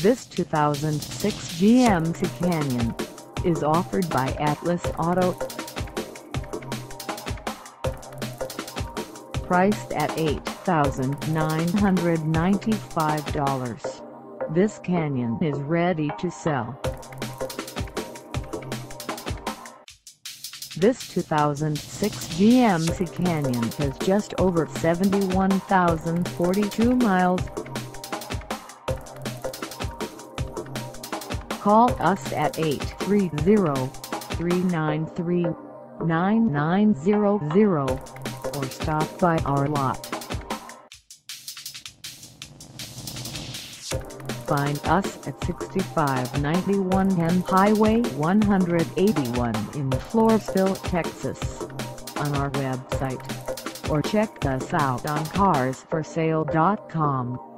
This 2006 GMC Canyon is offered by Atlas Auto. Priced at $8,995, this Canyon is ready to sell. This 2006 GMC Canyon has just over 71,042 miles. Call us at 830-393-9900 or stop by our lot. Find us at 6591 M Highway 181 in Floresville, Texas, on our website, or check us out on carsforsale.com.